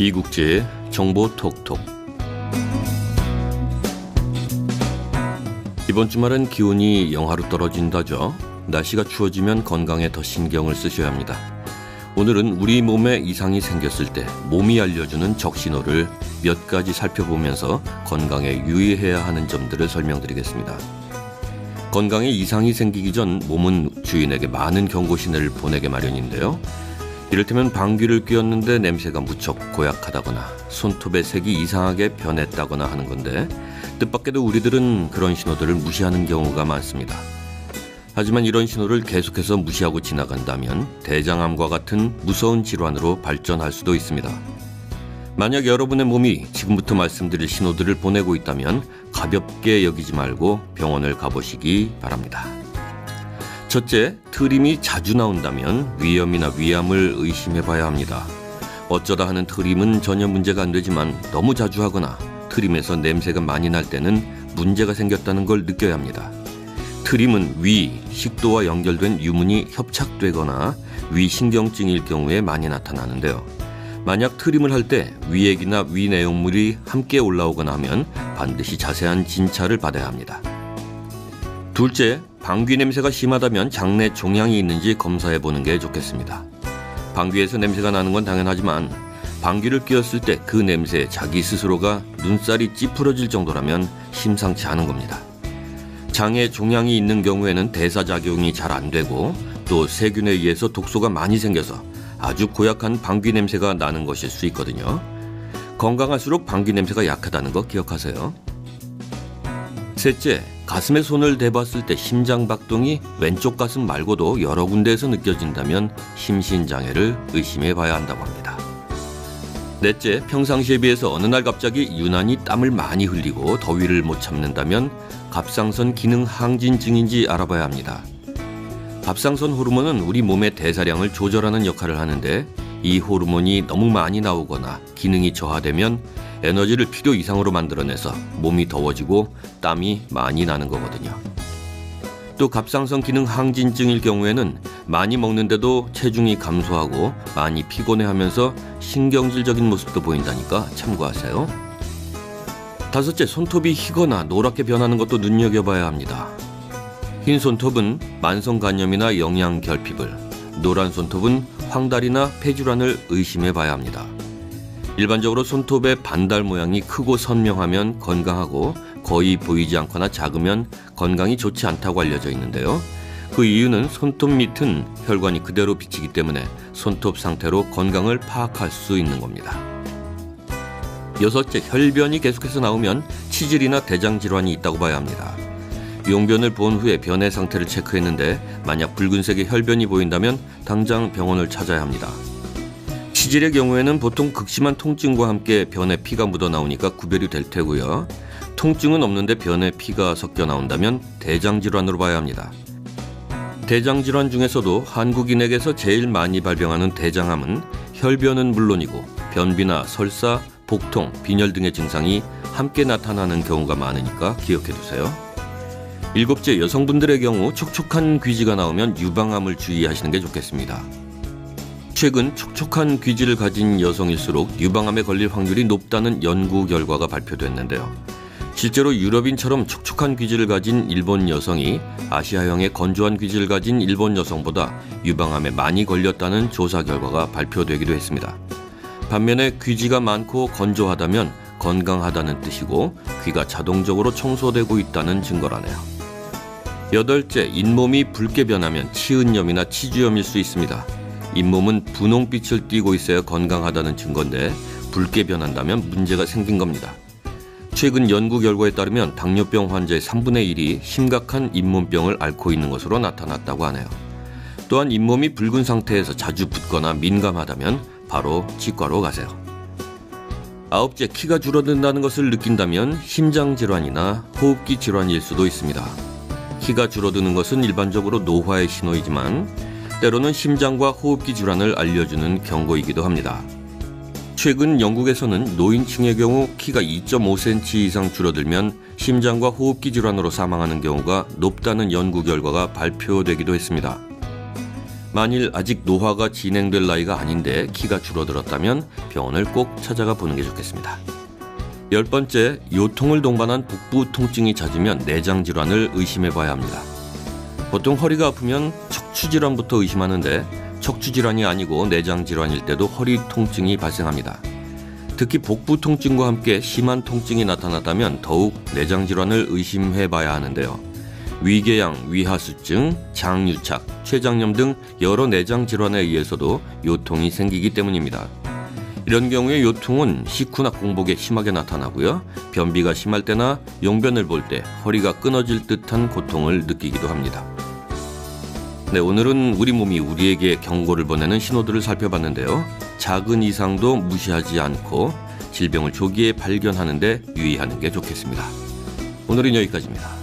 이국제의 정보 톡톡. 이번 주말엔 기온이 영하로 떨어진다죠. 날씨가 추워지면 건강에 더 신경을 쓰셔야 합니다. 오늘은 우리 몸에 이상이 생겼을 때 몸이 알려주는 적신호를 몇 가지 살펴보면서 건강에 유의해야 하는 점들을 설명드리겠습니다. 건강에 이상이 생기기 전 몸은 주인에게 많은 경고 신호를 보내게 마련인데요. 이를테면 방귀를 뀌었는데 냄새가 무척 고약하다거나 손톱의 색이 이상하게 변했다거나 하는 건데, 뜻밖에도 우리들은 그런 신호들을 무시하는 경우가 많습니다. 하지만 이런 신호를 계속해서 무시하고 지나간다면 대장암과 같은 무서운 질환으로 발전할 수도 있습니다. 만약 여러분의 몸이 지금부터 말씀드릴 신호들을 보내고 있다면 가볍게 여기지 말고 병원을 가보시기 바랍니다. 첫째, 트림이 자주 나온다면 위염이나 위암을 의심해봐야 합니다. 어쩌다 하는 트림은 전혀 문제가 안 되지만 너무 자주 하거나 트림에서 냄새가 많이 날 때는 문제가 생겼다는 걸 느껴야 합니다. 트림은 위, 식도와 연결된 유문이 협착되거나 위신경증일 경우에 많이 나타나는데요. 만약 트림을 할 때 위액이나 위 내용물이 함께 올라오거나 하면 반드시 자세한 진찰을 받아야 합니다. 둘째, 방귀 냄새가 심하다면 장내 종양이 있는지 검사해보는 게 좋겠습니다. 방귀에서 냄새가 나는 건 당연하지만 방귀를 뀌었을 때 그 냄새에 자기 스스로가 눈살이 찌푸러질 정도라면 심상치 않은 겁니다. 장에 종양이 있는 경우에는 대사작용이 잘 안 되고 또 세균에 의해서 독소가 많이 생겨서 아주 고약한 방귀 냄새가 나는 것일 수 있거든요. 건강할수록 방귀 냄새가 약하다는 거 기억하세요. 셋째, 가슴에 손을 대봤을 때 심장 박동이 왼쪽 가슴 말고도 여러 군데에서 느껴진다면 심신장애를 의심해 봐야 한다고 합니다. 넷째, 평상시에 비해서 어느 날 갑자기 유난히 땀을 많이 흘리고 더위를 못 참는다면 갑상선 기능 항진증인지 알아봐야 합니다. 갑상선 호르몬은 우리 몸의 대사량을 조절하는 역할을 하는데, 이 호르몬이 너무 많이 나오거나 기능이 저하되면 에너지를 필요 이상으로 만들어내서 몸이 더워지고 땀이 많이 나는 거거든요. 또 갑상선 기능 항진증일 경우에는 많이 먹는데도 체중이 감소하고 많이 피곤해하면서 신경질적인 모습도 보인다니까 참고하세요. 다섯째, 손톱이 희거나 노랗게 변하는 것도 눈여겨봐야 합니다. 흰 손톱은 만성간염이나 영양결핍을, 노란 손톱은 황달이나 폐질환을 의심해봐야 합니다. 일반적으로 손톱의 반달 모양이 크고 선명하면 건강하고 거의 보이지 않거나 작으면 건강이 좋지 않다고 알려져 있는데요. 그 이유는 손톱 밑은 혈관이 그대로 비치기 때문에 손톱 상태로 건강을 파악할 수 있는 겁니다. 여섯째, 혈변이 계속해서 나오면 치질이나 대장 질환이 있다고 봐야 합니다. 용변을 본 후에 변의 상태를 체크했는데 만약 붉은색의 혈변이 보인다면 당장 병원을 찾아야 합니다. 치질의 경우에는 보통 극심한 통증과 함께 변에 피가 묻어 나오니까 구별이 될 테고요. 통증은 없는데 변에 피가 섞여 나온다면 대장질환으로 봐야 합니다. 대장질환 중에서도 한국인에게서 제일 많이 발병하는 대장암은 혈변은 물론이고 변비나 설사, 복통, 빈혈 등의 증상이 함께 나타나는 경우가 많으니까 기억해두세요. 일곱째, 여성분들의 경우 촉촉한 귀지가 나오면 유방암을 주의하시는 게 좋겠습니다. 최근 촉촉한 귀지를 가진 여성일수록 유방암에 걸릴 확률이 높다는 연구 결과가 발표됐는데요. 실제로 유럽인처럼 촉촉한 귀지를 가진 일본 여성이 아시아형의 건조한 귀지를 가진 일본 여성보다 유방암에 많이 걸렸다는 조사 결과가 발표되기도 했습니다. 반면에 귀지가 많고 건조하다면 건강하다는 뜻이고 귀가 자동적으로 청소되고 있다는 증거라네요. 여덟째, 잇몸이 붉게 변하면 치은염이나 치주염일 수 있습니다. 잇몸은 분홍빛을 띠고 있어야 건강하다는 증거인데 붉게 변한다면 문제가 생긴 겁니다. 최근 연구 결과에 따르면 당뇨병 환자의 3분의 1이 심각한 잇몸병을 앓고 있는 것으로 나타났다고 하네요. 또한 잇몸이 붉은 상태에서 자주 붓거나 민감하다면 바로 치과로 가세요. 아홉째, 키가 줄어든다는 것을 느낀다면 심장질환이나 호흡기 질환일 수도 있습니다. 키가 줄어드는 것은 일반적으로 노화의 신호이지만 때로는 심장과 호흡기 질환을 알려주는 경고이기도 합니다. 최근 영국에서는 노인층의 경우 키가 2.5cm 이상 줄어들면 심장과 호흡기 질환으로 사망하는 경우가 높다는 연구 결과가 발표되기도 했습니다. 만일 아직 노화가 진행될 나이가 아닌데 키가 줄어들었다면 병원을 꼭 찾아가 보는 게 좋겠습니다. 10번째, 요통을 동반한 복부 통증이 잦으면 내장 질환을 의심해 봐야 합니다. 보통 허리가 아프면 척추 질환부터 의심하는데 척추 질환이 아니고 내장 질환일 때도 허리 통증이 발생합니다. 특히 복부 통증과 함께 심한 통증이 나타났다면 더욱 내장 질환을 의심해 봐야 하는데요. 위궤양, 위하수증, 장유착, 췌장염 등 여러 내장 질환에 의해서도 요통이 생기기 때문입니다. 이런 경우에 요통은 식후나 공복에 심하게 나타나고요. 변비가 심할 때나 용변을 볼 때 허리가 끊어질 듯한 고통을 느끼기도 합니다. 네, 오늘은 우리 몸이 우리에게 경고를 보내는 신호들을 살펴봤는데요. 작은 이상도 무시하지 않고 질병을 조기에 발견하는 데 유의하는 게 좋겠습니다. 오늘은 여기까지입니다.